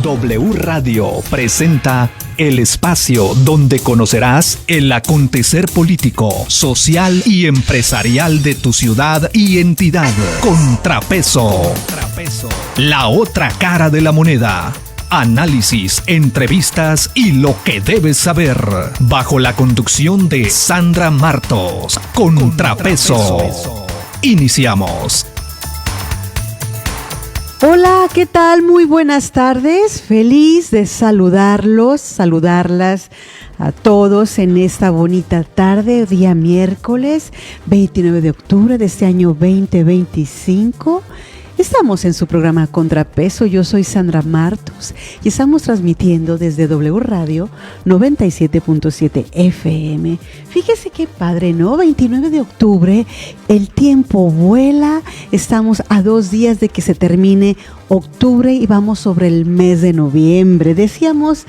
W Radio presenta el espacio donde conocerás el acontecer político, social y empresarial de tu ciudad y entidad. Contrapeso. La otra cara de la moneda. Análisis, entrevistas y lo que debes saber. Bajo la conducción de Sandra Martos. Contrapeso. Iniciamos. Hola, ¿qué tal? Muy buenas tardes. Feliz de saludarlas a todos en esta bonita tarde, día miércoles 29 de octubre de este año 2025. Estamos en su programa Contrapeso, yo soy Sandra Martos y estamos transmitiendo desde W Radio 97.7 FM. Fíjese qué padre, ¿no? 29 de octubre, el tiempo vuela, estamos a 2 días de que se termine octubre y vamos sobre el mes de noviembre. Decíamos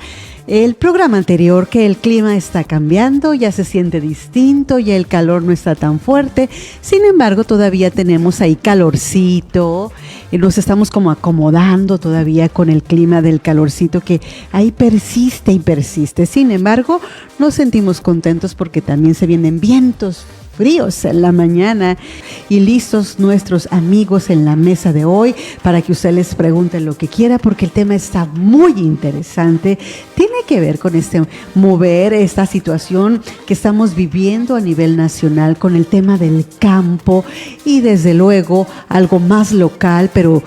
el programa anterior que el clima está cambiando, ya se siente distinto, ya el calor no está tan fuerte, sin embargo todavía tenemos ahí calorcito, nos estamos como acomodando todavía con el clima del calorcito que ahí persiste y persiste, sin embargo nos sentimos contentos porque también se vienen vientos fríos en la mañana y listos nuestros amigos en la mesa de hoy para que usted les pregunte lo que quiera porque el tema está muy interesante, tiene que ver con mover esta situación que estamos viviendo a nivel nacional con el tema del campo y desde luego algo más local, pero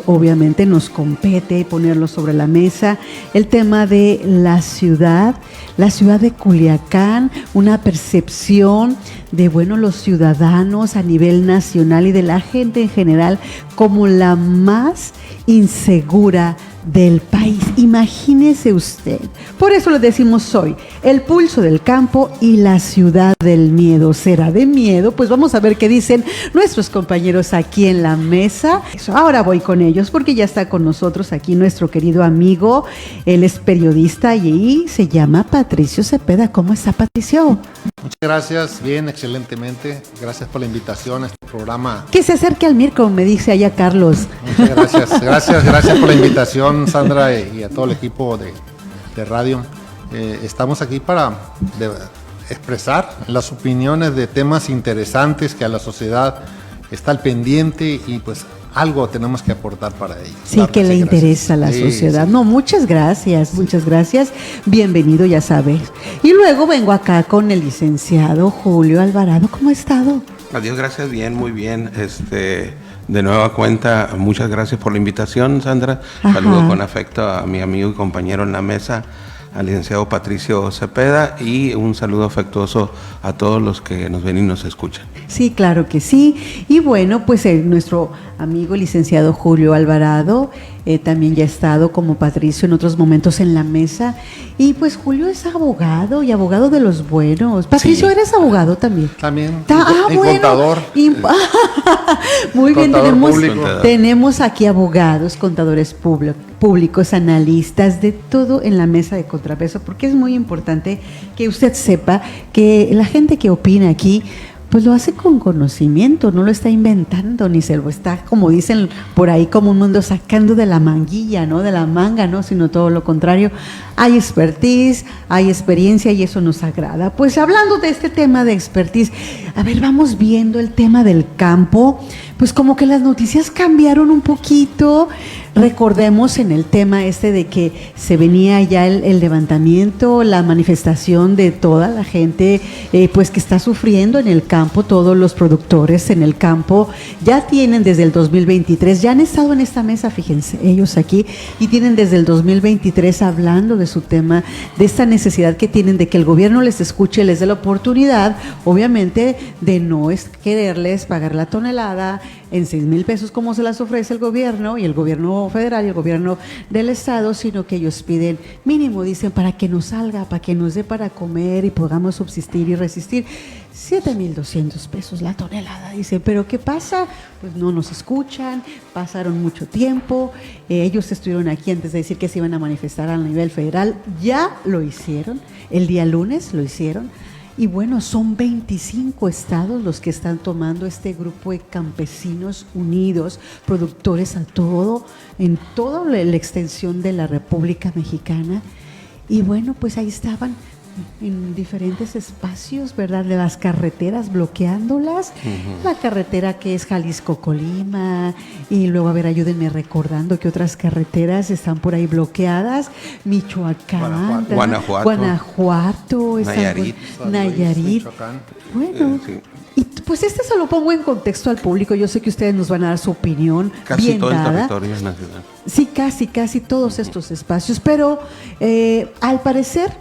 obviamente nos compete ponerlo sobre la mesa, el tema de la ciudad de Culiacán, una percepción de los ciudadanos a nivel nacional y de la gente en general como la más insegura del país. Imagínese usted. Por eso le decimos hoy, el pulso del campo y la ciudad del miedo. ¿Será de miedo? Pues vamos a ver qué dicen nuestros compañeros aquí en la mesa. Ahora voy con ellos porque ya está con nosotros aquí nuestro querido amigo. Él es periodista y se llama Patricio Cepeda. ¿Cómo está, Patricio? Muchas gracias, bien, excelentemente. Gracias por la invitación a este programa. Que se acerque al MIR, como me dice allá Carlos. Muchas gracias por la invitación, Sandra, y a todo el equipo de radio. Estamos aquí para expresar las opiniones de temas interesantes que a la sociedad está al pendiente y pues algo tenemos que aportar para ellos. Sí, que le interesa a la sociedad. Sí. No, muchas gracias. Bienvenido, ya sabes. Y luego vengo acá con el licenciado Julio Alvarado. ¿Cómo ha estado? Adiós, gracias, bien, muy bien. De nueva cuenta, muchas gracias por la invitación, Sandra. Ajá. Saludo con afecto a mi amigo y compañero en la mesa, al licenciado Patricio Cepeda, y un saludo afectuoso a todos los que nos ven y nos escuchan. Sí, claro que sí. Y bueno, pues nuestro amigo licenciado Julio Alvarado también ya ha estado como Patricio en otros momentos en la mesa. Y pues Julio es abogado y abogado de los buenos. Patricio, sí. ¿Eres abogado también? También. Contador. Muy bien, tenemos aquí abogados, contadores públicos, analistas, de todo en la mesa de Contrapeso, porque es muy importante que usted sepa que la gente que opina aquí pues lo hace con conocimiento, no lo está inventando, ni se lo está, como dicen por ahí, como un mundo sacando de la manguilla, ¿no? De la manga, ¿no? Sino todo lo contrario. Hay expertise, hay experiencia y eso nos agrada. Pues hablando de este tema de expertise, a ver, vamos viendo el tema del campo, pues como que las noticias cambiaron un poquito. Recordemos en el tema de que se venía ya el levantamiento, la manifestación de toda la gente pues que está sufriendo en el campo, todos los productores en el campo ya tienen desde el 2023, ya han estado en esta mesa, fíjense, ellos aquí, y tienen desde el 2023 hablando de su tema, de esta necesidad que tienen de que el gobierno les escuche, les dé la oportunidad, obviamente, de no quererles pagar la tonelada en 6,000 pesos como se las ofrece el gobierno y el gobierno federal y el gobierno del estado, sino que ellos piden mínimo, dicen, para que nos salga, para que nos dé para comer y podamos subsistir y resistir. 7,200 pesos la tonelada, dicen, pero ¿qué pasa? Pues no nos escuchan, pasaron mucho tiempo, ellos estuvieron aquí antes de decir que se iban a manifestar a nivel federal, ya lo hicieron, el día lunes lo hicieron, Y bueno, son 25 estados los que están tomando este grupo de campesinos unidos, productores en toda la extensión de la República Mexicana. Y bueno, pues ahí estaban en diferentes espacios, ¿verdad? De las carreteras, bloqueándolas. La carretera que es Jalisco-Colima, y luego, a ver, ayúdenme recordando que otras carreteras están por ahí bloqueadas. Michoacán, Guanajuato, Nayarit. Bueno, sí. Y pues se lo pongo en contexto al público. Yo sé que ustedes nos van a dar su opinión casi bien todo dada. el territorio nacional. Sí, casi todos estos espacios, pero al parecer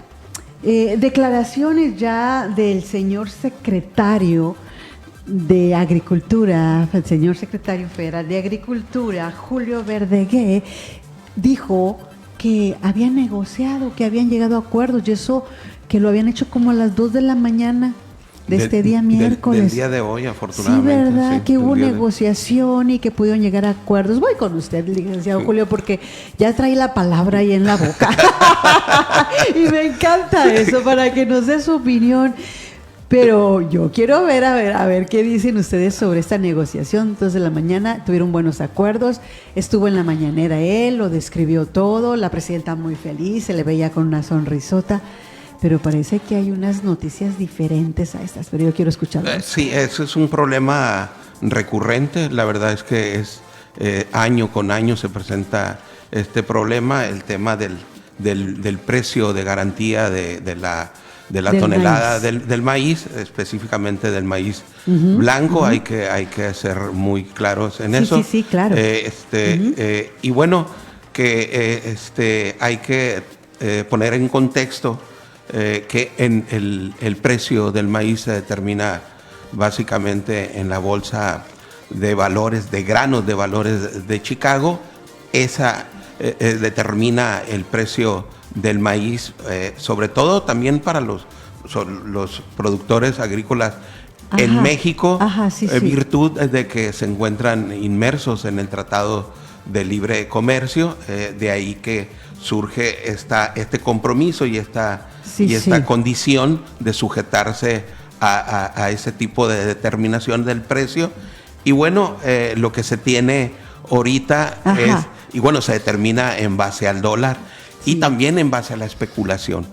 declaraciones ya del señor secretario de Agricultura, el señor secretario federal de Agricultura, Julio Verdeguer, dijo que habían negociado, que habían llegado a acuerdos, y eso que lo habían hecho como a las 2 de la mañana de este día miércoles. Del día de hoy, afortunadamente. Sí, ¿verdad? Sí, que hubo negociación y que pudieron llegar a acuerdos. Voy con usted, licenciado Julio, porque ya trae la palabra ahí en la boca. Y me encanta eso, para que nos dé su opinión. Pero yo quiero ver, a ver qué dicen ustedes sobre esta negociación. 2 de la mañana, tuvieron buenos acuerdos. Estuvo en la mañanera él, lo describió todo. La presidenta muy feliz, se le veía con una sonrisota. Pero parece que hay unas noticias diferentes a estas, pero yo quiero escucharlas. Sí, eso es un problema recurrente. La verdad es que año con año se presenta este problema, el tema del precio de garantía de la tonelada del maíz, específicamente del maíz blanco. Hay que ser muy claros en eso. Sí, claro. Y bueno, que hay que poner en contexto que el precio del maíz se determina básicamente en la bolsa de valores, de granos de valores de Chicago. Esa determina el precio del maíz, sobre todo también para los productores agrícolas en México, virtud de que se encuentran inmersos en el Tratado de Libre Comercio, de ahí que surge este compromiso y esta condición de sujetarse a ese tipo de determinación del precio. Y bueno, lo que se tiene ahorita se determina en base al dólar y también en base a la especulación.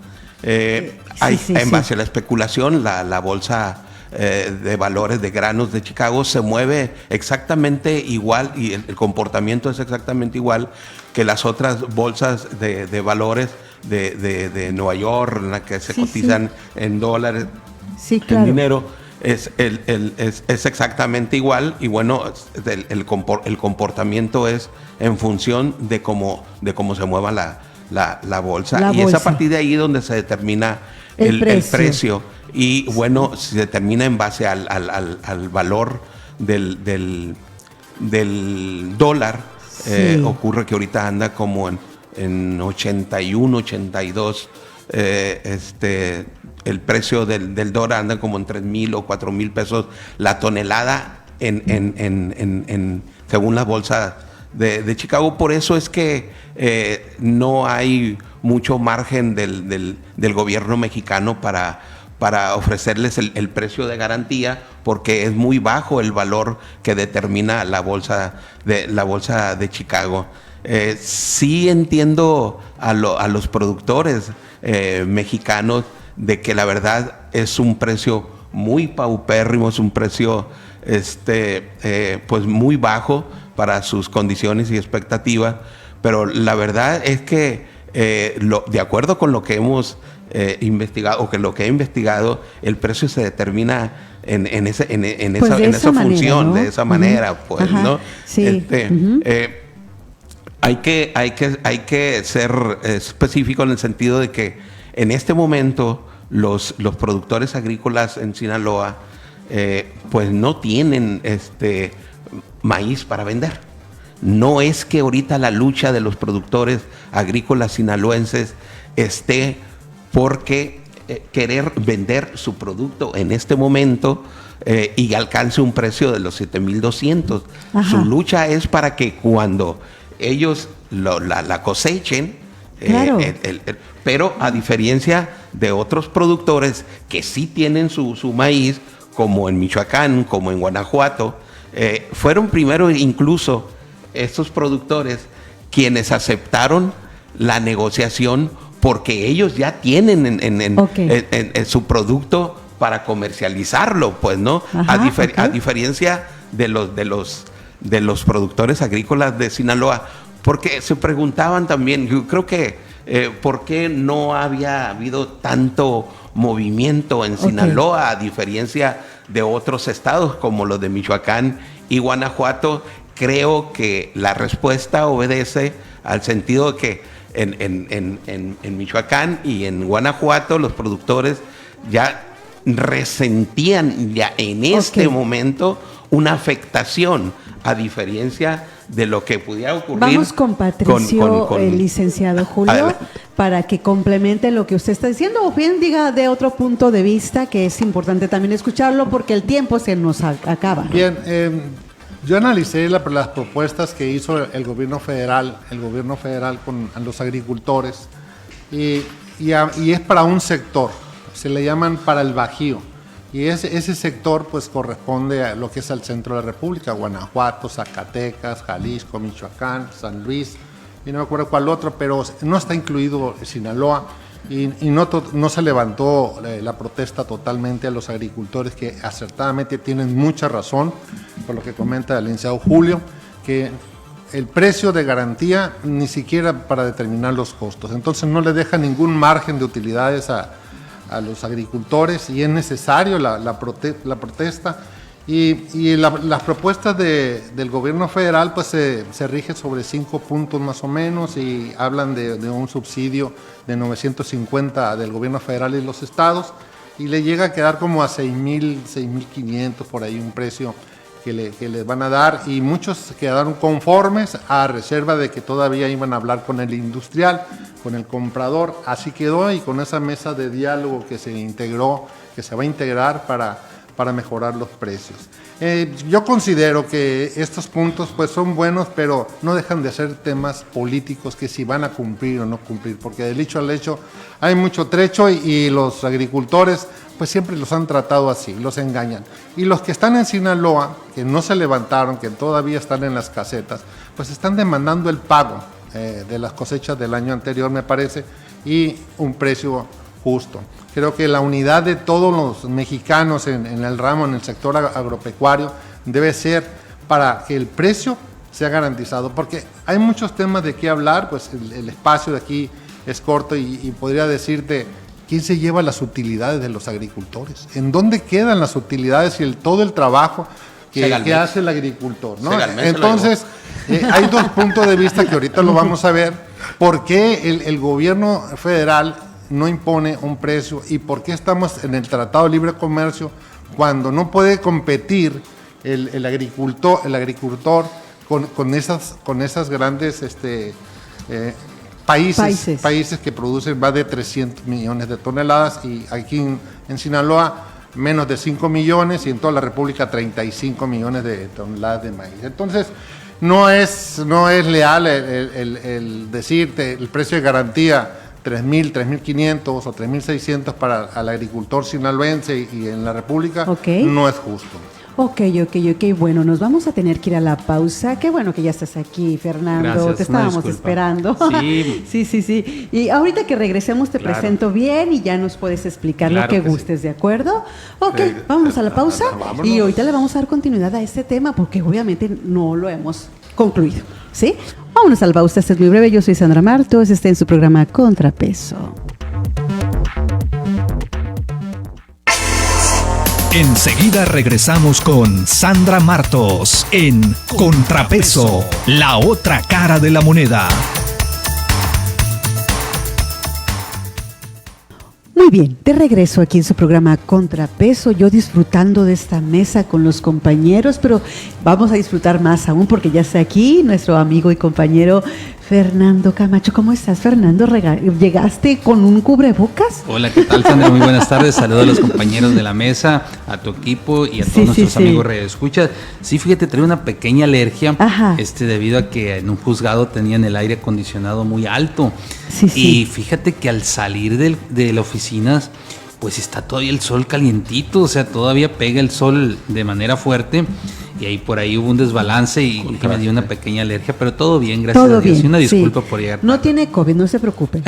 En base a la especulación, la bolsa de valores de granos de Chicago se mueve exactamente igual, y el comportamiento es exactamente igual que las otras bolsas de valores de Nueva York, en la que se cotizan en dólares, en dinero. Es exactamente igual, y bueno, el comportamiento es en función de cómo se mueva la bolsa. Y es a partir de ahí donde se determina el precio. Y bueno, se determina en base al valor del dólar. Ocurre que ahorita anda como en 81, 82. El precio del dólar anda como en 3,000 o 4,000 pesos la tonelada según la bolsa de Chicago. Por eso es que no hay mucho margen del gobierno mexicano para ofrecerles el precio de garantía, porque es muy bajo el valor que determina la bolsa de Chicago. Sí entiendo a los productores mexicanos de que la verdad es un precio muy paupérrimo, es un precio pues muy bajo para sus condiciones y expectativas, pero la verdad es que de acuerdo con lo que hemos investigado, o que lo que he investigado, el precio se determina en esa función, ¿no? De esa manera, pues, ¿no? Sí. Hay que ser específico en el sentido de que en este momento los productores agrícolas en Sinaloa pues no tienen maíz para vender. No es que ahorita la lucha de los productores agrícolas sinaloenses esté porque querer vender su producto en este momento y alcance un precio de los 7,200. Su lucha es para que cuando ellos la cosechen, Claro. Pero a diferencia de otros productores que sí tienen su maíz, como en Michoacán, como en Guanajuato, fueron primero incluso estos productores quienes aceptaron la negociación porque ellos ya tienen en su producto para comercializarlo, pues, ¿no? A diferencia de los productores agrícolas de Sinaloa, porque se preguntaban también, yo creo que por qué no había habido tanto movimiento en Sinaloa, a diferencia de otros estados como los de Michoacán y Guanajuato. Creo que la respuesta obedece al sentido de que en Michoacán y en Guanajuato los productores ya resentían ya en este momento una afectación, a diferencia de lo que pudiera ocurrir. Vamos con Patricio, el licenciado Julio, para que complemente lo que usted está diciendo, o bien diga de otro punto de vista, que es importante también escucharlo, porque el tiempo se nos acaba. Bien, yo analicé las propuestas que hizo el gobierno federal con los agricultores, y es para un sector, se le llaman para el Bajío. Y ese sector pues corresponde a lo que es el centro de la República, Guanajuato, Zacatecas, Jalisco, Michoacán, San Luis, y no me acuerdo cuál otro, pero no está incluido Sinaloa, y no se levantó la protesta totalmente a los agricultores, que acertadamente tienen mucha razón, por lo que comenta el licenciado Julio, que el precio de garantía ni siquiera para determinar los costos, entonces no le deja ningún margen de utilidades a los agricultores, y es necesario la protesta, y las propuestas del gobierno federal pues se rigen sobre 5 puntos más o menos, y hablan de un subsidio de 950 del gobierno federal y los estados, y le llega a quedar como a 6.500 por ahí, un precio que les van a dar, y muchos quedaron conformes a reserva de que todavía iban a hablar con el industrial, con el comprador. Así quedó, y con esa mesa de diálogo que se integró, que se va a integrar para mejorar los precios. Yo considero que estos puntos pues son buenos, pero no dejan de ser temas políticos, que si van a cumplir o no cumplir, porque del dicho al hecho hay mucho trecho, y los agricultores pues siempre los han tratado así, los engañan. Y los que están en Sinaloa, que no se levantaron, que todavía están en las casetas, pues están demandando el pago de las cosechas del año anterior, me parece, y un precio justo. Creo que la unidad de todos los mexicanos en el ramo, en el sector agropecuario, debe ser para que el precio sea garantizado, porque hay muchos temas de qué hablar, pues el espacio de aquí es corto, y podría decirte, ¿quién se lleva las utilidades de los agricultores? ¿En dónde quedan las utilidades y todo el trabajo que hace el agricultor, ¿no? Entonces, hay dos puntos de vista que ahorita lo vamos a ver. ¿Por qué el gobierno federal no impone un precio, y por qué estamos en el Tratado de Libre Comercio cuando no puede competir el agricultor con esas grandes países que producen más de 300 millones de toneladas, y aquí en Sinaloa menos de 5 millones, y en toda la República 35 millones de toneladas de maíz? Entonces, no es leal el decirte el precio de garantía 3.000, 3.500 o 3.600 para el agricultor sinaloense y en la República, no es justo. Ok, bueno, nos vamos a tener que ir a la pausa. Qué bueno que ya estás aquí, Fernando. Gracias, te estábamos esperando. Sí. Sí. Y ahorita que regresemos te presento bien, y ya nos puedes explicar lo que gustes, ¿de acuerdo? Ok, vámonos a la pausa, y ahorita le vamos a dar continuidad a este tema, porque obviamente no lo hemos concluido, ¿sí? Vámonos a la pausa, este es muy breve. Yo soy Sandra Martos, está en su programa Contrapeso. Enseguida regresamos con Sandra Martos en Contrapeso, la otra cara de la moneda. Muy bien, de regreso aquí en su programa Contrapeso, yo disfrutando de esta mesa con los compañeros, pero vamos a disfrutar más aún porque ya está aquí nuestro amigo y compañero Fernando Camacho. ¿Cómo estás, Fernando? ¿Llegaste con un cubrebocas? Hola, ¿qué tal, Sandra? Muy buenas tardes. Saludos a los compañeros de la mesa, a tu equipo y a todos nuestros amigos radioescuchas. Sí, fíjate, traía una pequeña alergia debido a que en un juzgado tenían el aire acondicionado muy alto. Y fíjate que al salir de la oficina, pues está todavía el sol calientito, o sea, todavía pega el sol de manera fuerte. Y ahí por ahí hubo un desbalance y me dio una pequeña alergia, pero todo bien, gracias a Dios. Y una disculpa por llegar tarde. No tiene COVID, no se preocupe.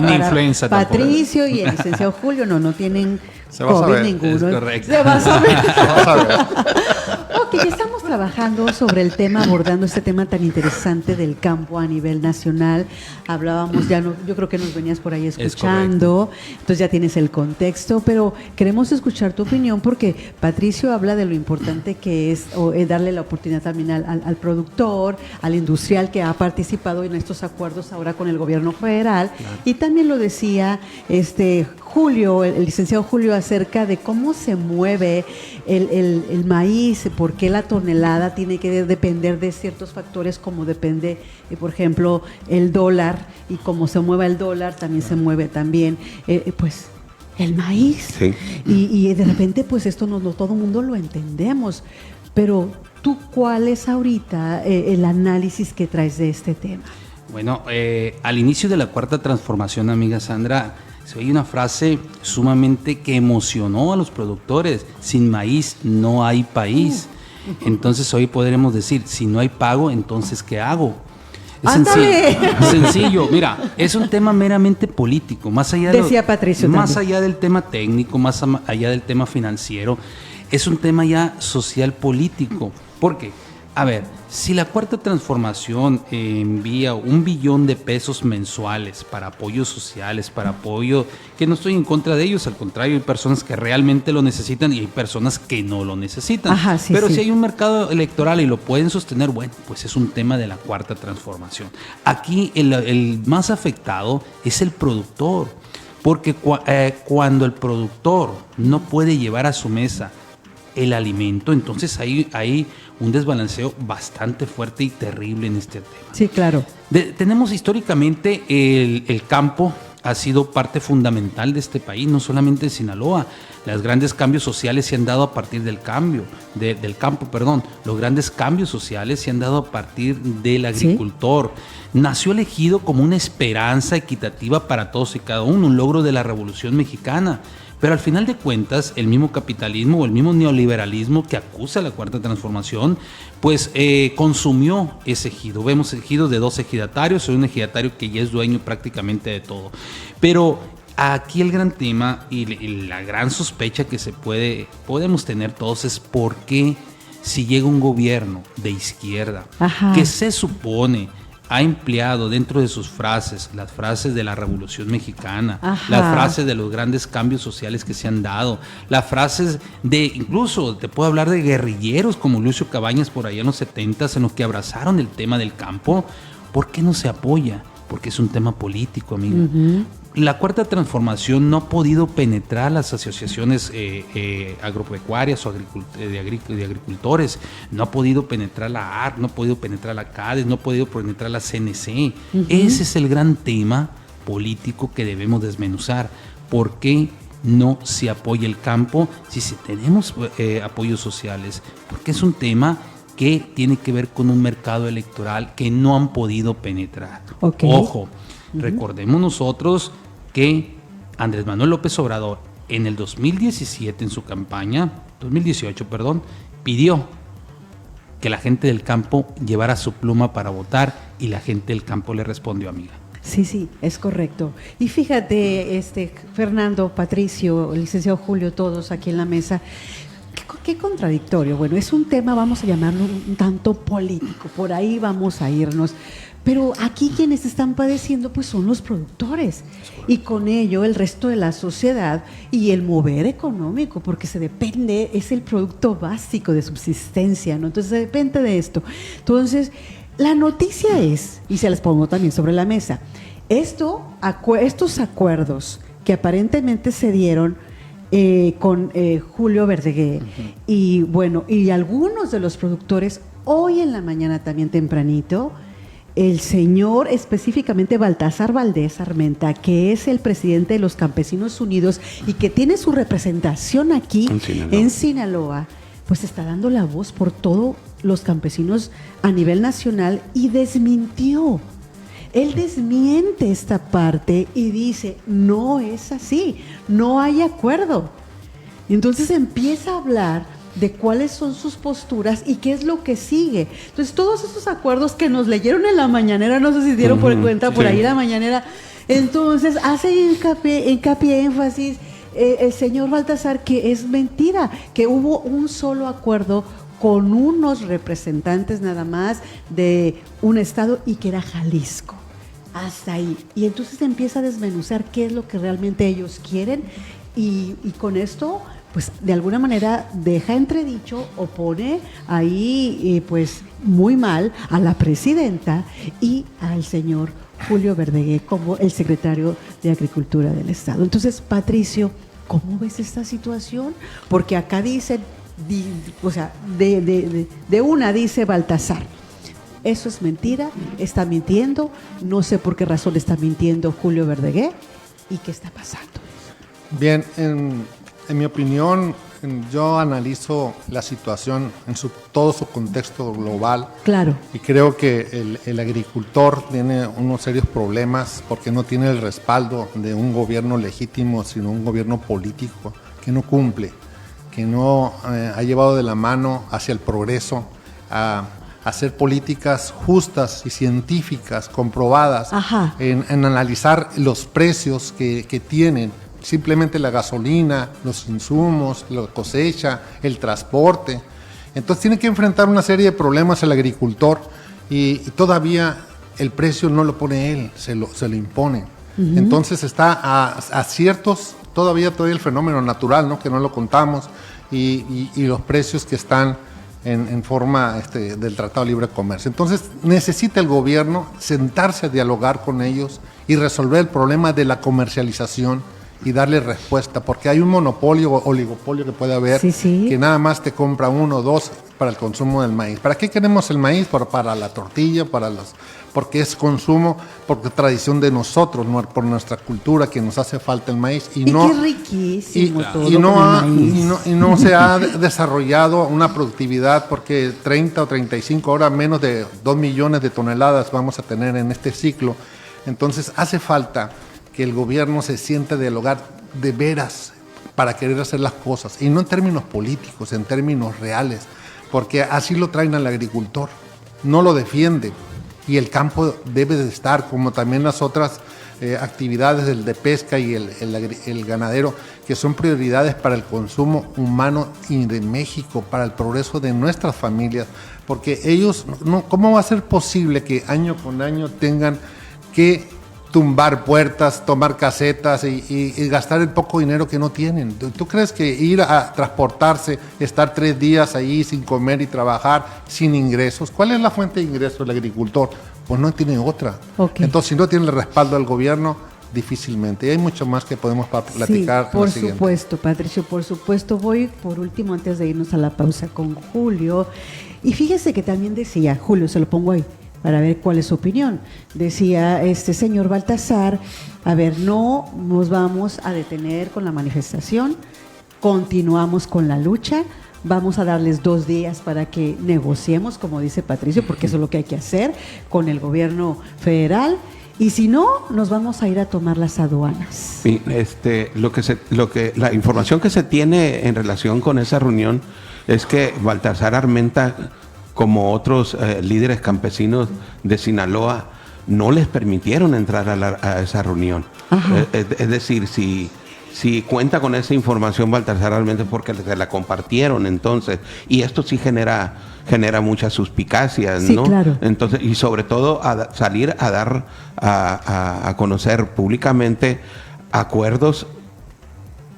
Ni influenza Patricio y el licenciado Julio no tienen COVID ninguno. Es correcto. Se va a saber. Ok, estamos trabajando sobre el tema, abordando este tema tan interesante del campo a nivel nacional. Hablábamos, yo creo que nos venías por ahí escuchando, entonces ya tienes el contexto, pero queremos escuchar tu opinión porque Patricio habla de lo importante que es darle la oportunidad también al productor, al industrial que ha participado en estos acuerdos ahora con el gobierno federal. Claro. Y también lo decía Julio, el licenciado Julio, acerca de cómo se mueve el maíz, por qué la tonelada tiene que depender de ciertos factores, como depende, por ejemplo, el dólar, y como se mueva el dólar, también se mueve también, pues, el maíz. Sí. Y de repente, pues esto no todo el mundo lo entendemos, pero ¿tú cuál es ahorita el análisis que traes de este tema? Bueno, al inicio de la cuarta transformación, amiga Sandra, se oye una frase sumamente que emocionó a los productores: sin maíz no hay país. Entonces hoy podremos decir, si no hay pago, entonces ¿qué hago? Es sencillo. Mira, es un tema meramente político, más allá allá del tema técnico, más allá del tema financiero, es un tema ya social político. ¿Por qué? A ver, si la cuarta transformación envía 1 billón de pesos mensuales para apoyos sociales, para apoyo, que no estoy en contra de ellos, al contrario, hay personas que realmente lo necesitan y hay personas que no lo necesitan. Pero si hay un mercado electoral y lo pueden sostener, bueno, pues es un tema de la cuarta transformación. Aquí el más afectado es el productor, porque cuando el productor no puede llevar a su mesa el alimento, entonces hay un desbalanceo bastante fuerte y terrible en este tema. Sí, claro. Tenemos históricamente el campo ha sido parte fundamental de este país, no solamente en Sinaloa. Los grandes cambios sociales se han dado a partir del campo. Los grandes cambios sociales se han dado a partir del agricultor. ¿Sí? Nació el ejido como una esperanza equitativa para todos y cada uno, un logro de la Revolución Mexicana. Pero al final de cuentas, el mismo capitalismo o el mismo neoliberalismo que acusa la cuarta transformación, pues consumió ese ejido. Vemos ejidos de 2 ejidatarios, un ejidatario que ya es dueño prácticamente de todo. Pero aquí el gran tema y la gran sospecha que podemos tener todos es por qué, si llega un gobierno de izquierda que se supone ha empleado dentro de sus frases, las frases de la Revolución Mexicana, las frases de los grandes cambios sociales que se han dado, las frases incluso te puedo hablar de guerrilleros como Lucio Cabañas por allá en los 70s, en los que abrazaron el tema del campo. ¿Por qué no se apoya? Porque es un tema político, amigo. La cuarta transformación no ha podido penetrar las asociaciones agropecuarias o de agricultores, no ha podido penetrar la ARC, no ha podido penetrar la CADES, no ha podido penetrar la CNC. Ese es el gran tema político que debemos desmenuzar. ¿Por qué no se apoya el campo si tenemos apoyos sociales? Porque es un tema que tiene que ver con un mercado electoral que no han podido penetrar. Ojo, recordemos nosotros que Andrés Manuel López Obrador en el 2017, en su campaña, 2018, pidió que la gente del campo llevara su pluma para votar y la gente del campo le respondió, amiga. Sí, es correcto. Y fíjate, Fernando, Patricio, el licenciado Julio, todos aquí en la mesa, qué contradictorio. Bueno, es un tema, vamos a llamarlo un tanto político, por ahí vamos a irnos. Pero aquí quienes están padeciendo pues son los productores y con ello el resto de la sociedad y el mover económico, porque es el producto básico de subsistencia, ¿no? Entonces se depende de esto. Entonces, la noticia es, y se las pongo también sobre la mesa, estos acuerdos que aparentemente se dieron con Julio Verdaguer y bueno, y algunos de los productores hoy en la mañana también tempranito, el señor, específicamente Baltasar Valdés Armenta, que es el presidente de los Campesinos Unidos y que tiene su representación aquí en Sinaloa, pues está dando la voz por todos los campesinos a nivel nacional y desmintió. Él desmiente esta parte y dice, no es así, no hay acuerdo. Y entonces empieza a hablar de cuáles son sus posturas y qué es lo que sigue. Entonces, todos esos acuerdos que nos leyeron en la mañanera, no sé si dieron por cuenta por ahí la mañanera, entonces hace hincapié, énfasis, el señor Baltasar, que es mentira, que hubo un solo acuerdo con unos representantes nada más de un estado y que era Jalisco. Hasta ahí. Y entonces empieza a desmenuzar qué es lo que realmente ellos quieren y con esto, pues de alguna manera deja entredicho o pone ahí pues muy mal a la presidenta y al señor Julio Verdeguer como el secretario de Agricultura del Estado. Entonces, Patricio, ¿cómo ves esta situación? Porque acá dicen, o sea, de una dice Baltasar, eso es mentira, está mintiendo, no sé por qué razón está mintiendo Julio Verdeguer y qué está pasando. Bien, en mi opinión, yo analizo la situación en todo su contexto global. Claro. Y creo que el agricultor tiene unos serios problemas porque no tiene el respaldo de un gobierno legítimo, sino un gobierno político que no cumple, que no ha llevado de la mano hacia el progreso, a hacer políticas justas y científicas, comprobadas, en analizar los precios que tienen. Simplemente la gasolina, los insumos, la cosecha, el transporte. Entonces tiene que enfrentar una serie de problemas el agricultor y todavía el precio no lo pone él, se lo impone. Entonces está a ciertos, todavía el fenómeno natural, ¿no? Que no lo contamos, y los precios que están en forma del Tratado de Libre Comercio. Entonces necesita el gobierno sentarse a dialogar con ellos y resolver el problema de la comercialización y darle respuesta, porque hay un monopolio o oligopolio que puede haber, que nada más te compra uno o dos para el consumo del maíz. ¿Para qué queremos el maíz? Para la tortilla, porque es consumo, porque es tradición de nosotros, por nuestra cultura, que nos hace falta el maíz. Y no, qué riquísimo todo y no se ha desarrollado una productividad, porque 30 o 35, ahora menos de 2 millones de toneladas vamos a tener en este ciclo. Entonces hace falta que el gobierno se siente a dialogar de veras para querer hacer las cosas, y no en términos políticos, en términos reales, porque así lo traen al agricultor, no lo defiende, y el campo debe de estar, como también las otras actividades del de pesca y el ganadero, que son prioridades para el consumo humano y de México, para el progreso de nuestras familias, porque ellos, ¿cómo va a ser posible que año con año tengan que tumbar puertas, tomar casetas y gastar el poco dinero que no tienen? ¿Tú crees que ir a transportarse, estar 3 días ahí sin comer y trabajar sin ingresos? ¿Cuál es la fuente de ingresos del agricultor? Pues no tiene otra. Entonces, si no tiene el respaldo del gobierno, difícilmente. Y hay mucho más que podemos platicar. Sí, por supuesto, Patricio, por supuesto. Voy por último, antes de irnos a la pausa, con Julio. Y fíjese que también decía, Julio, se lo pongo ahí, para ver cuál es su opinión. Decía este señor Baltasar, a ver, no nos vamos a detener con la manifestación, continuamos con la lucha, vamos a darles 2 días para que negociemos, como dice Patricio, porque eso es lo que hay que hacer con el gobierno federal, y si no, nos vamos a ir a tomar las aduanas. Sí, la información que se tiene en relación con esa reunión es que Baltasar Armenta, como otros líderes campesinos de Sinaloa, no les permitieron entrar a esa reunión. Es decir, si cuenta con esa información Baltasar Armenta es porque se la compartieron entonces, y esto sí genera muchas suspicacias, ¿no? Claro. Entonces, y sobre todo salir a dar a conocer públicamente acuerdos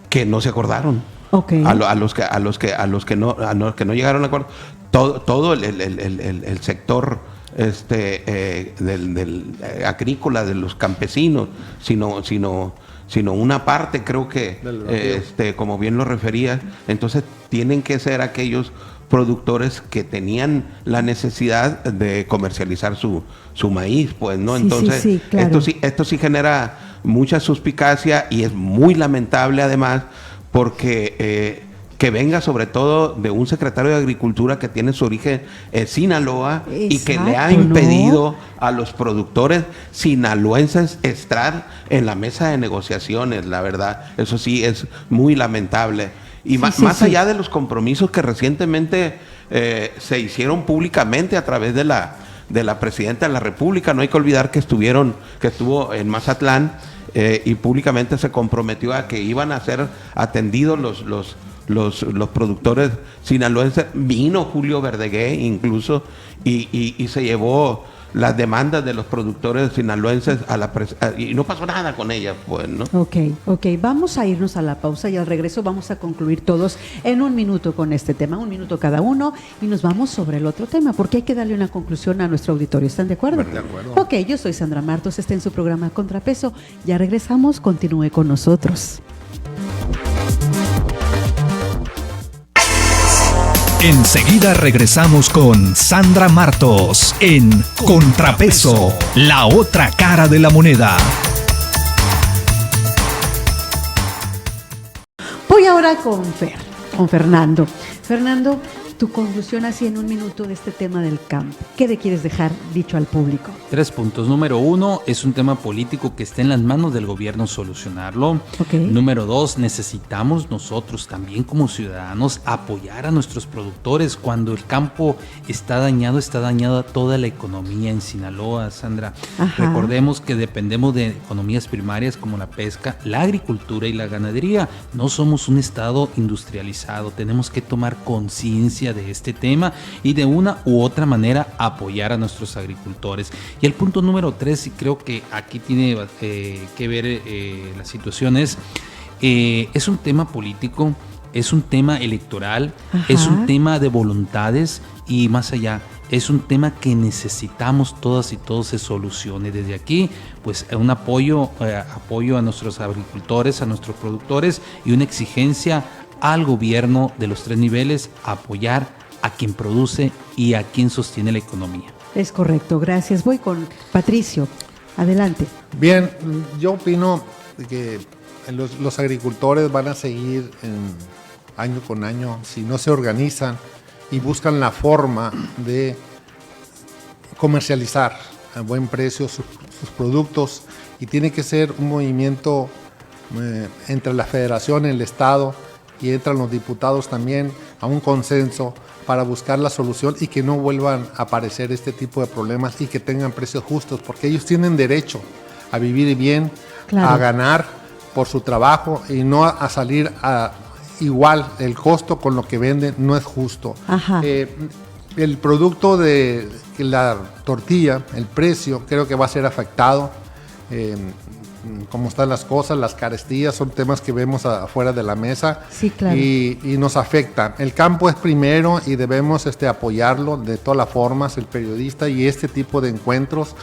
que no se acordaron. A los que no llegaron a acuerdo. Todo el sector del agrícola, de los campesinos, sino una parte, creo que, como bien lo refería. Entonces tienen que ser aquellos productores que tenían la necesidad de comercializar su maíz, pues, ¿no? Sí, Entonces, sí, claro. esto sí genera mucha suspicacia y es muy lamentable además porque que venga sobre todo de un secretario de Agricultura que tiene su origen en Sinaloa. Exacto, y que le ha impedido, ¿no?, a los productores sinaloenses estar en la mesa de negociaciones, la verdad. Eso sí es muy lamentable. Y más allá de los compromisos que recientemente se hicieron públicamente a través de la Presidenta de la República, no hay que olvidar que estuvo en Mazatlán y públicamente se comprometió a que iban a ser atendidos los productores sinaloenses. Vino Julio Verdegué incluso y se llevó las demandas de los productores sinaloenses y no pasó nada con ellas, pues, ¿no? Ok, vamos a irnos a la pausa y al regreso vamos a concluir todos en un minuto con este tema, 1 minuto cada uno, y nos vamos sobre el otro tema, porque hay que darle una conclusión a nuestro auditorio. ¿Están de acuerdo? De acuerdo. Ok, yo soy Sandra Martos, está en su programa Contrapeso. Ya regresamos, continúe con nosotros. Enseguida regresamos con Sandra Martos en Contrapeso, la otra cara de la moneda. Voy ahora con Fernando. Fernando, tu conclusión así en 1 minuto de este tema del campo. ¿Qué le quieres dejar dicho al público? 3 puntos. Número 1, es un tema político que está en las manos del gobierno solucionarlo. Número 2, necesitamos nosotros también como ciudadanos apoyar a nuestros productores. Cuando el campo está dañada toda la economía en Sinaloa, Sandra. Ajá. Recordemos que dependemos de economías primarias como la pesca, la agricultura y la ganadería. No somos un estado industrializado. Tenemos que tomar conciencia de este tema y de una u otra manera apoyar a nuestros agricultores. Y el punto número 3, y creo que aquí tiene que ver la situación, es un tema político, es un tema electoral, ajá, es un tema de voluntades y más allá, es un tema que necesitamos todas y todos se solucione. Desde aquí, pues un apoyo a nuestros agricultores, a nuestros productores y una exigencia al gobierno de los 3 niveles, apoyar a quien produce y a quien sostiene la economía. Es correcto, gracias. Voy con Patricio. Adelante. Bien, yo opino que los agricultores van a seguir año con año, si no se organizan y buscan la forma de comercializar a buen precio sus productos, y tiene que ser un movimiento entre la federación, el Estado, y entran los diputados también a un consenso para buscar la solución y que no vuelvan a aparecer este tipo de problemas y que tengan precios justos, porque ellos tienen derecho a vivir bien, claro, a ganar por su trabajo y no a salir igual. El costo con lo que venden no es justo. El producto de la tortilla, el precio, creo que va a ser afectado. Cómo están las cosas, las carestías, son temas que vemos afuera de la mesa. Sí, claro. y nos afecta. El campo es primero y debemos apoyarlo de todas las formas, el periodista y este tipo de encuentros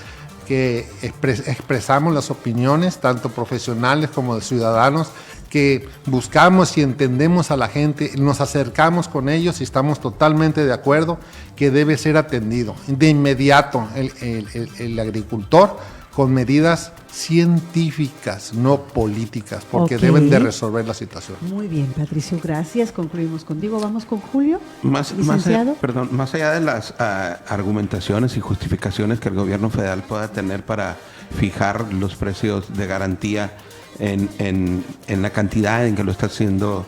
que expresamos las opiniones, tanto profesionales como de ciudadanos, que buscamos y entendemos a la gente, nos acercamos con ellos y estamos totalmente de acuerdo que debe ser atendido de inmediato el agricultor, con medidas científicas, no políticas, porque deben de resolver la situación. Muy bien, Patricio, gracias. Concluimos contigo. Vamos con Julio. Más allá de las argumentaciones y justificaciones que el gobierno federal pueda tener para fijar los precios de garantía en la cantidad en que lo está haciendo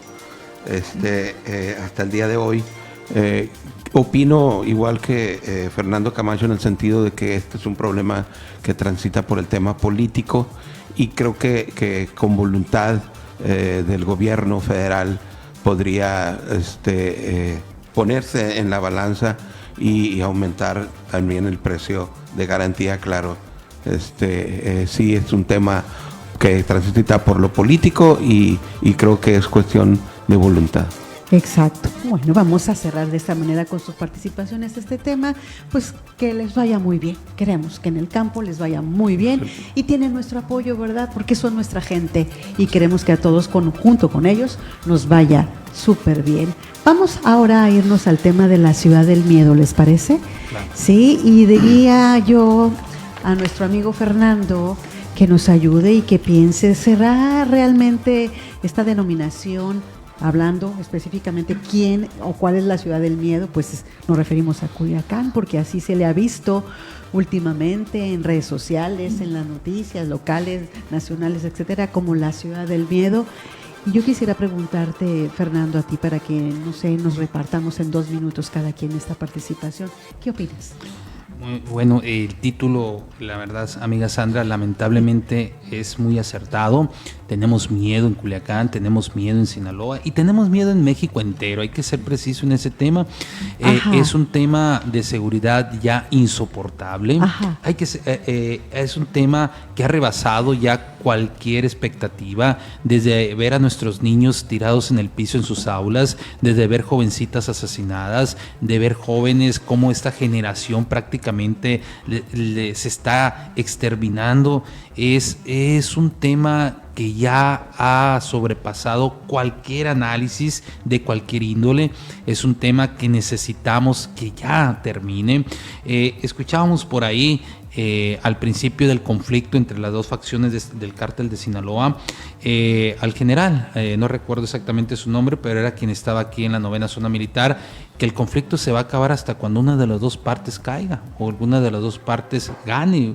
hasta el día de hoy, opino igual que Fernando Camacho en el sentido de que este es un problema que transita por el tema político y creo que con voluntad del gobierno federal podría ponerse en la balanza y aumentar también el precio de garantía. Claro, sí es un tema que transita por lo político y creo que es cuestión de voluntad. Exacto. Bueno, vamos a cerrar de esta manera con sus participaciones este tema, pues que les vaya muy bien. Queremos que en el campo les vaya muy bien y tienen nuestro apoyo, ¿verdad? Porque son nuestra gente y queremos que a todos junto con ellos nos vaya súper bien. Vamos ahora a irnos al tema de la ciudad del miedo, ¿les parece? Claro. Sí, y diría yo a nuestro amigo Fernando que nos ayude y que piense, ¿será realmente esta denominación, hablando específicamente quién o cuál es la ciudad del miedo? Pues nos referimos a Culiacán, porque así se le ha visto últimamente en redes sociales, en las noticias locales, nacionales, etcétera, como la ciudad del miedo. Y yo quisiera preguntarte, Fernando, a ti, para que, no sé, nos repartamos en 2 minutos cada quien esta participación. ¿Qué opinas? Bueno, el título, la verdad, amiga Sandra, lamentablemente es muy acertado. Tenemos miedo en Culiacán, tenemos miedo en Sinaloa y tenemos miedo en México entero. Hay que ser preciso en ese tema. Es un tema de seguridad ya insoportable. Es un tema que ha rebasado ya cualquier expectativa, desde ver a nuestros niños tirados en el piso en sus aulas, desde ver jovencitas asesinadas, de ver jóvenes como esta generación prácticamente se está exterminando. Es un tema que ya ha sobrepasado cualquier análisis de cualquier índole. Es un tema que necesitamos que ya termine. Escuchábamos por ahí al principio del conflicto entre las dos facciones del cártel de Sinaloa, al general, no recuerdo exactamente su nombre, pero era quien estaba aquí en la 9ª zona militar, que el conflicto se va a acabar hasta cuando una de las dos partes caiga o alguna de las dos partes gane.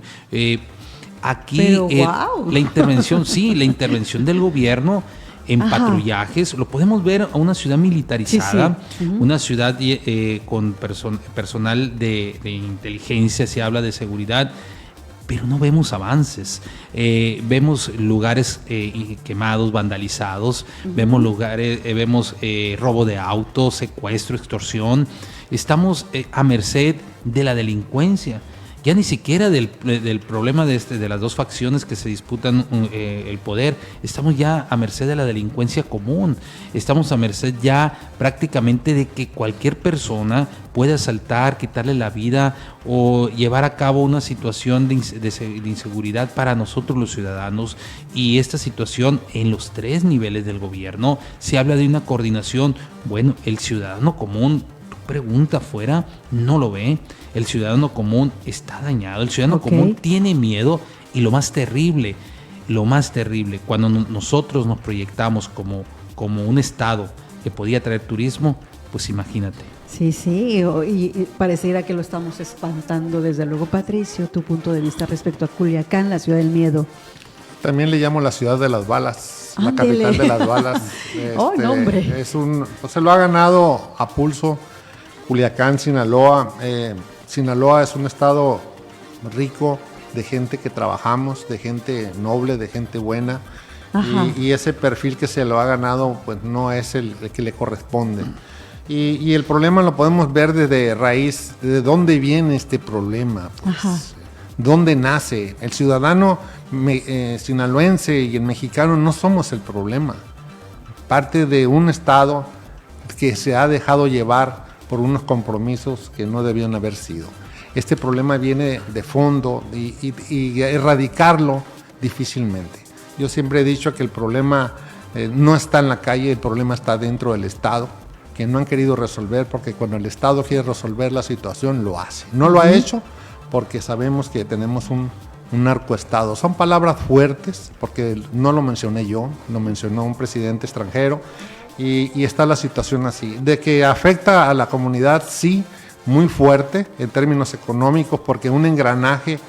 Aquí wow, la intervención del gobierno en patrullajes, lo podemos ver a una ciudad militarizada, una ciudad con personal de inteligencia, se habla de seguridad, pero no vemos avances. Vemos lugares quemados, vandalizados, vemos robo de autos, secuestro, extorsión. Estamos a merced de la delincuencia. Ya ni siquiera del problema de las dos facciones que se disputan el poder. Estamos ya a merced de la delincuencia común. Estamos a merced ya prácticamente de que cualquier persona puede asaltar, quitarle la vida o llevar a cabo una situación de inseguridad para nosotros los ciudadanos. Y esta situación en los 3 niveles del gobierno, se habla de una coordinación. Bueno, el ciudadano común, pregunta afuera, no lo ve. El ciudadano común está dañado, el ciudadano común tiene miedo, y lo más terrible, cuando nosotros nos proyectamos como un estado que podía traer turismo, pues imagínate. Sí, y pareciera que lo estamos espantando. Desde luego, Patricio, tu punto de vista respecto a Culiacán, la ciudad del miedo. También le llamo la ciudad de las balas, la capital de las balas. Nombre. Se lo ha ganado a pulso Culiacán, Sinaloa. Sinaloa es un estado rico de gente que trabajamos, de gente noble, de gente buena, y ese perfil que se lo ha ganado pues no es el que le corresponde. Y el problema lo podemos ver desde raíz, de dónde viene este problema, pues, dónde nace. El ciudadano sinaloense y el mexicano no somos el problema, parte de un estado que se ha dejado llevar por unos compromisos que no debían haber sido. Este problema viene de fondo y erradicarlo difícilmente. Yo siempre he dicho que el problema no está en la calle, el problema está dentro del Estado, que no han querido resolver, porque cuando el Estado quiere resolver la situación, lo hace. No lo ha hecho porque sabemos que tenemos un narcoestado. Son palabras fuertes, porque no lo mencioné yo, lo mencionó un presidente extranjero. Y está la situación así, de que afecta a la comunidad, sí, muy fuerte en términos económicos, porque un engranaje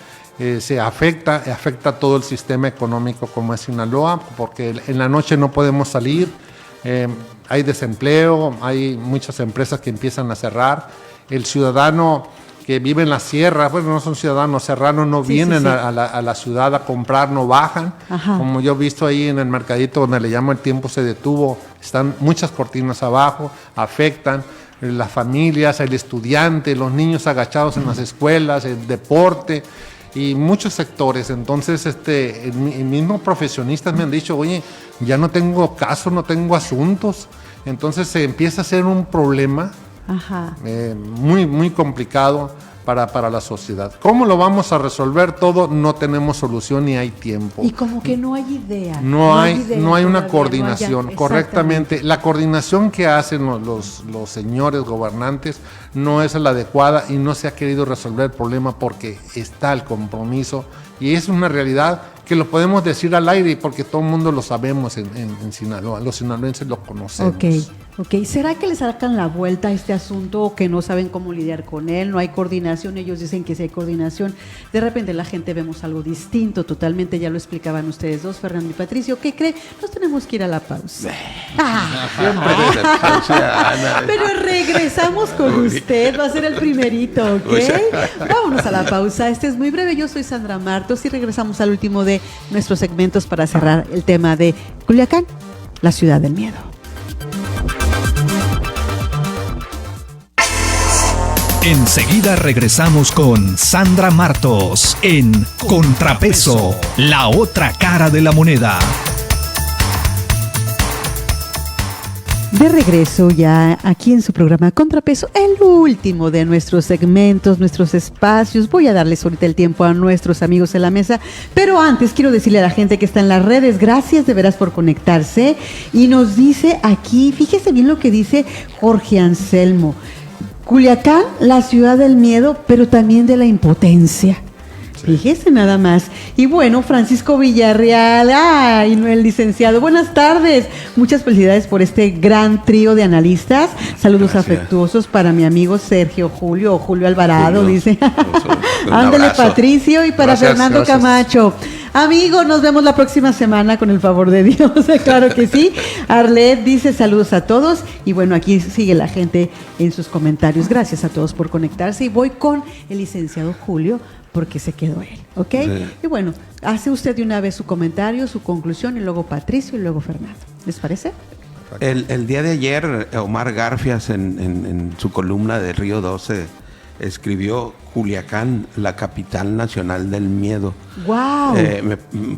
se afecta todo el sistema económico como es Sinaloa, porque en la noche no podemos salir, hay desempleo, hay muchas empresas que empiezan a cerrar, el ciudadano que vive en la sierra, bueno, no son ciudadanos serranos, no vienen a la ciudad a comprar, no bajan. Como yo he visto ahí en el mercadito donde le llamo El Tiempo se detuvo, están muchas cortinas abajo, afectan las familias, el estudiante, los niños agachados en las escuelas, el deporte, y muchos sectores. Entonces, mismos profesionistas me han dicho, oye, ya no tengo caso, no tengo asuntos. Entonces se empieza a hacer un problema muy, muy complicado para la sociedad. ¿Cómo lo vamos a resolver todo? No tenemos solución ni hay tiempo. Y como que no hay idea. No hay una coordinación, correctamente. La coordinación que hacen los señores gobernantes no es la adecuada y no se ha querido resolver el problema porque está el compromiso y es una realidad que lo podemos decir al aire porque todo el mundo lo sabemos en Sinaloa, los sinaloenses lo conocemos. Ok, ¿será que le sacan la vuelta a este asunto o que no saben cómo lidiar con él? No hay coordinación, ellos dicen que sí hay coordinación. De repente la gente vemos algo distinto, totalmente, ya lo explicaban ustedes dos, Fernando y Patricio. ¿Qué cree? Nos tenemos que ir a la pausa. Pero regresamos con usted, va a ser el primerito, ¿ok? Vámonos a la pausa, este es muy breve, yo soy Sandra Martos y regresamos al último de nuestros segmentos para cerrar el tema de Culiacán, la ciudad del miedo. Enseguida regresamos con Sandra Martos en Contrapeso, la otra cara de la moneda. De regreso ya aquí en su programa Contrapeso, el último de nuestros segmentos, nuestros espacios. Voy a darles ahorita el tiempo a nuestros amigos en la mesa, pero antes quiero decirle a la gente que está en las redes, gracias de veras por conectarse. Y nos dice aquí, fíjese bien lo que dice Jorge Anselmo. Culiacán, la ciudad del miedo, pero también de la impotencia. Fíjese nada más. Y bueno, Francisco Villarreal, el licenciado, buenas tardes. Muchas felicidades por este gran trío de analistas. Saludos afectuosos para mi amigo Sergio Julio Alvarado, dice. Ándale, Patricio, y para Fernando Camacho. Amigo, nos vemos la próxima semana con el favor de Dios. Claro que sí. Arlet dice saludos a todos. Y bueno, aquí sigue la gente en sus comentarios. Gracias a todos por conectarse. Y voy con el licenciado Julio, porque se quedó él, ¿ok? Sí. Y bueno, hace usted de una vez su comentario, su conclusión, y luego Patricio y luego Fernando. ¿Les parece? El día de ayer, Omar Garfias, en su columna de Río 12, escribió Culiacán, la capital nacional del miedo. ¡Wow!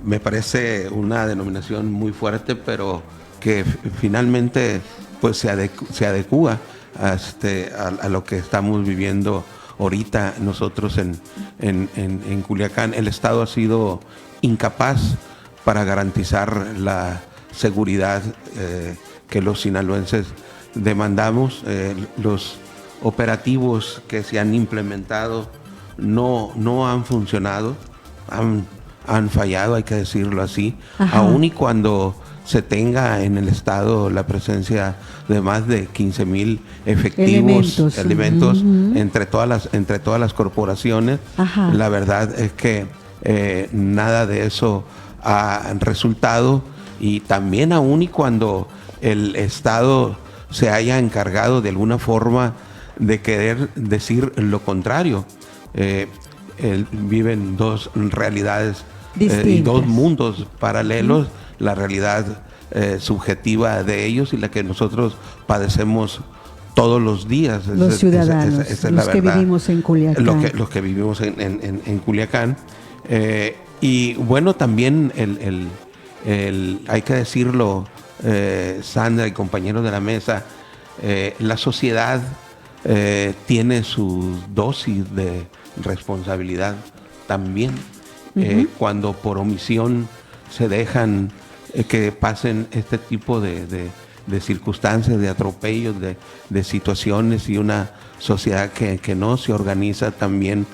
Me parece una denominación muy fuerte, pero que finalmente pues se adecúa a lo que estamos viviendo ahorita nosotros en Culiacán. El Estado ha sido incapaz para garantizar la seguridad que los sinaloenses demandamos. Los operativos que se han implementado no han funcionado, han fallado, hay que decirlo así. Ajá. Aún y cuando se tenga en el Estado la presencia de más de 15,000 efectivos, elementos entre todas las corporaciones. Ajá. La verdad es que nada de eso ha resultado, y también aún y cuando el Estado se haya encargado de alguna forma de querer decir lo contrario, viven dos realidades y dos mundos paralelos. La realidad subjetiva de ellos y la que nosotros padecemos todos los días. Los ciudadanos, los que vivimos en Culiacán. Los que vivimos en Culiacán. Y bueno, también hay que decirlo, Sandra y compañeros de la mesa, la sociedad tiene su dosis de responsabilidad también. Cuando por omisión se dejan que pasen este tipo de circunstancias, de atropellos, de situaciones, y una sociedad que no se organiza también,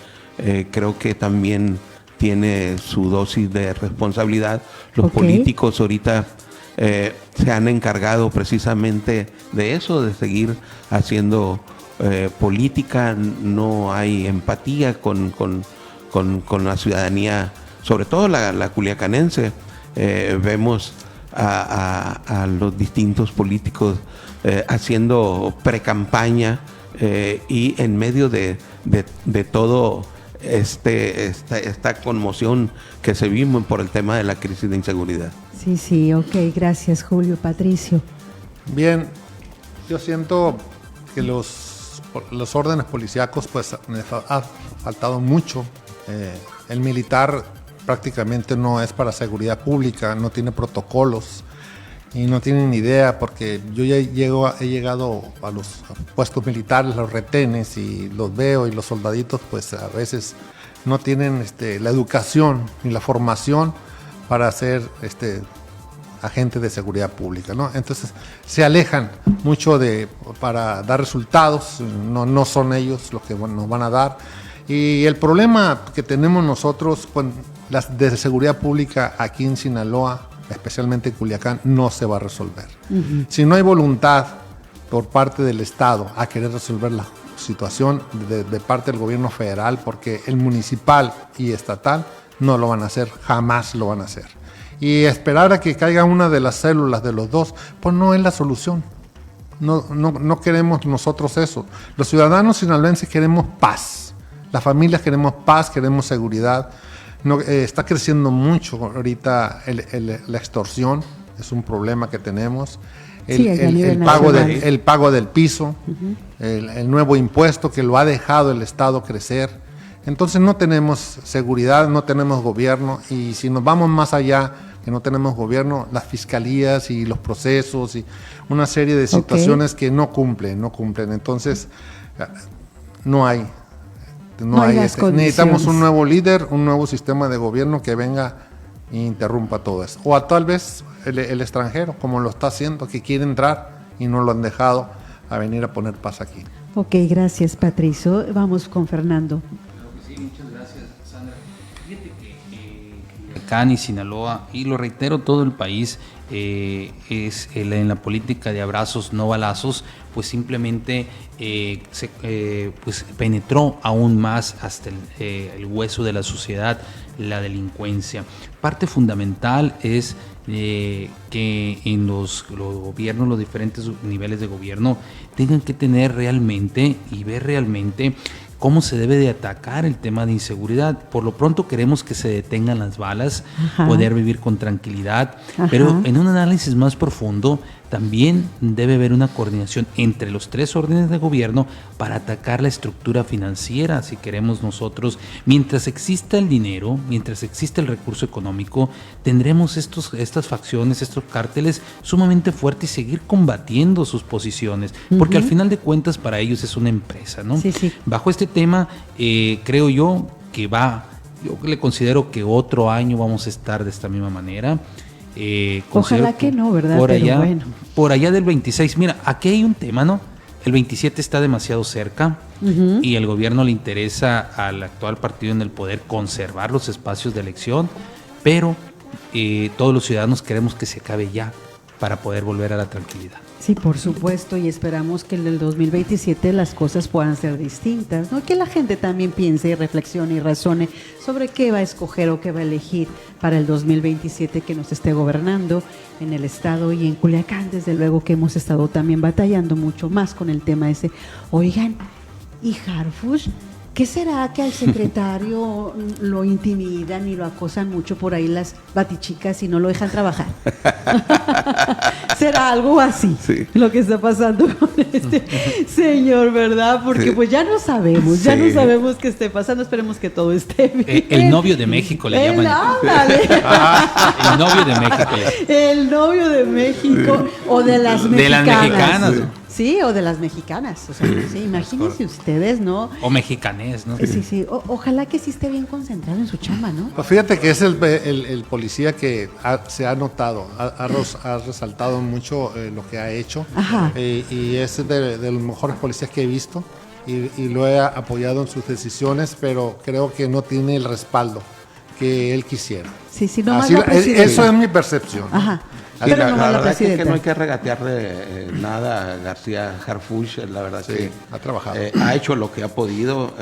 creo que también tiene su dosis de responsabilidad. Los políticos ahorita se han encargado precisamente de eso, de seguir haciendo política. No hay empatía con la ciudadanía, sobre todo la culiacanense. Vemos a los distintos políticos haciendo precampaña y en medio de todo esta conmoción que se vive por el tema de la crisis de inseguridad. Sí, ok, gracias Julio. Patricio. Bien, yo siento que los órdenes policíacos pues ha faltado mucho el militar prácticamente no es para seguridad pública, no tiene protocolos y no tienen ni idea, porque yo ya he llegado a los puestos militares, los retenes, y los veo, y los soldaditos pues a veces no tienen la educación ni la formación para ser agentes de seguridad pública, ¿no? Entonces se alejan mucho para dar resultados, no son ellos los que nos van a dar. Y el problema que tenemos nosotros con las de seguridad pública aquí en Sinaloa, especialmente en Culiacán, no se va a resolver. Uh-huh. Si no hay voluntad por parte del Estado a querer resolver la situación de parte del gobierno federal, porque el municipal y estatal no lo van a hacer, jamás lo van a hacer. Y esperar a que caiga una de las células de los dos, pues no es la solución. No queremos nosotros eso. Los ciudadanos sinaloenses queremos paz. Las familias queremos paz, queremos seguridad. Está creciendo mucho ahorita la extorsión, es un problema que tenemos. El pago del piso, uh-huh. el nuevo impuesto que lo ha dejado el Estado crecer. Entonces no tenemos seguridad, no tenemos gobierno, y si nos vamos más allá, que no tenemos gobierno, las fiscalías y los procesos y una serie de situaciones que no cumplen. Entonces no hay necesitamos un nuevo líder, un nuevo sistema de gobierno que venga e interrumpa todo eso. O tal vez el extranjero, como lo está haciendo, que quiere entrar y no lo han dejado a venir a poner paz aquí. Ok, gracias, Patricio. Vamos con Fernando. Sí, muchas gracias, Sandra. Fíjate que Culiacán y Sinaloa, y lo reitero, todo el país, es en la política de abrazos no balazos, pues simplemente pues penetró aún más hasta el hueso de la sociedad, la delincuencia. Parte fundamental es que en los gobiernos, los diferentes niveles de gobierno, tengan que tener realmente y ver realmente cómo se debe de atacar el tema de inseguridad. Por lo pronto queremos que se detengan las balas, ajá, poder vivir con tranquilidad, ajá, pero en un análisis más profundo también debe haber una coordinación entre los tres órdenes de gobierno para atacar la estructura financiera, si queremos nosotros. Mientras exista el dinero, mientras exista el recurso económico, tendremos estas facciones, estos cárteles sumamente fuertes y seguir combatiendo sus posiciones, porque al final de cuentas para ellos es una empresa, ¿no? Sí, sí. Bajo este tema, creo yo que yo le considero que otro año vamos a estar de esta misma manera. Ojalá que no, ¿verdad? Por allá del 26, mira, aquí hay un tema, ¿no? El 27 está demasiado cerca, uh-huh, y el gobierno le interesa al actual partido en el poder conservar los espacios de elección, pero todos los ciudadanos queremos que se acabe ya para poder volver a la tranquilidad. Sí, por supuesto, y esperamos que en el 2027 las cosas puedan ser distintas, ¿no? Que la gente también piense y reflexione y razone sobre qué va a escoger o qué va a elegir para el 2027 que nos esté gobernando en el estado y en Culiacán, desde luego que hemos estado también batallando mucho más con el tema ese. Oigan, ¿y Harfuch? ¿Qué será que al secretario lo intimidan y lo acosan mucho por ahí las batichicas y no lo dejan trabajar? ¿Será algo así, sí, lo que está pasando con este señor, verdad? Porque sí, pues ya no sabemos, sí, no sabemos qué esté pasando. Esperemos que todo esté bien. El novio de México le llaman. El novio de México. El novio de México, sí, o de las mexicanas. De las mexicanas. Sí, o de las mexicanas, o sea, sí, imagínense ustedes, ¿no? O mexicanés, ¿no? Sí. Ojalá que sí esté bien concentrado en su chamba, ¿no? Pues fíjate que es el policía que se ha notado, ha resaltado mucho lo que ha hecho, y es de los mejores policías que he visto, y lo he apoyado en sus decisiones, pero creo que no tiene el respaldo que él quisiera. Sí, no más eso es mi percepción. Ajá. Pero la verdad es que no hay que regatearle nada a García Harfuch, la verdad, sí, que ha trabajado. Ha hecho lo que ha podido.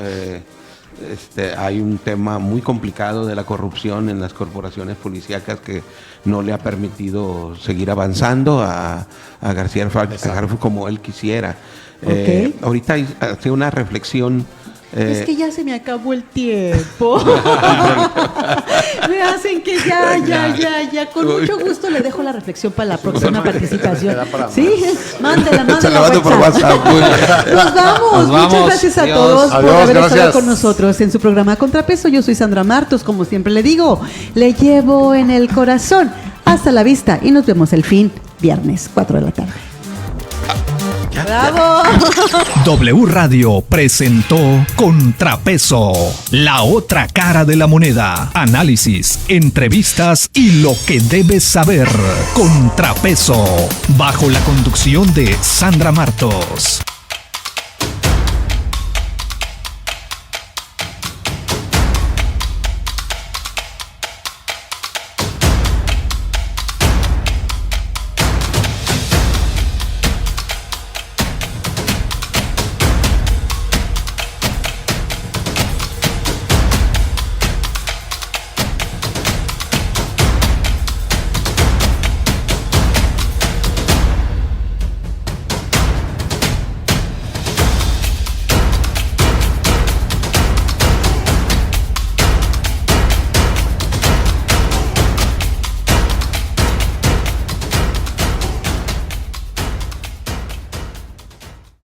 Hay un tema muy complicado de la corrupción en las corporaciones policíacas que no le ha permitido seguir avanzando a García Harfuch como él quisiera. Ahorita hace una reflexión Es que ya se me acabó el tiempo. Me hacen que ya. Con mucho gusto le dejo la reflexión para la próxima participación. Sí, mándela. Se la mando por WhatsApp. Nos vamos. Muchas gracias a todos por Adiós, haber gracias. estado con nosotros en su programa Contrapeso. Yo soy Sandra Martos, como siempre le digo, le llevo en el corazón. Hasta la vista y nos vemos el viernes, 4 de la tarde. ¡Bravo! W Radio presentó Contrapeso, la otra cara de la moneda. Análisis, entrevistas y lo que debes saber. Contrapeso, bajo la conducción de Sandra Martos.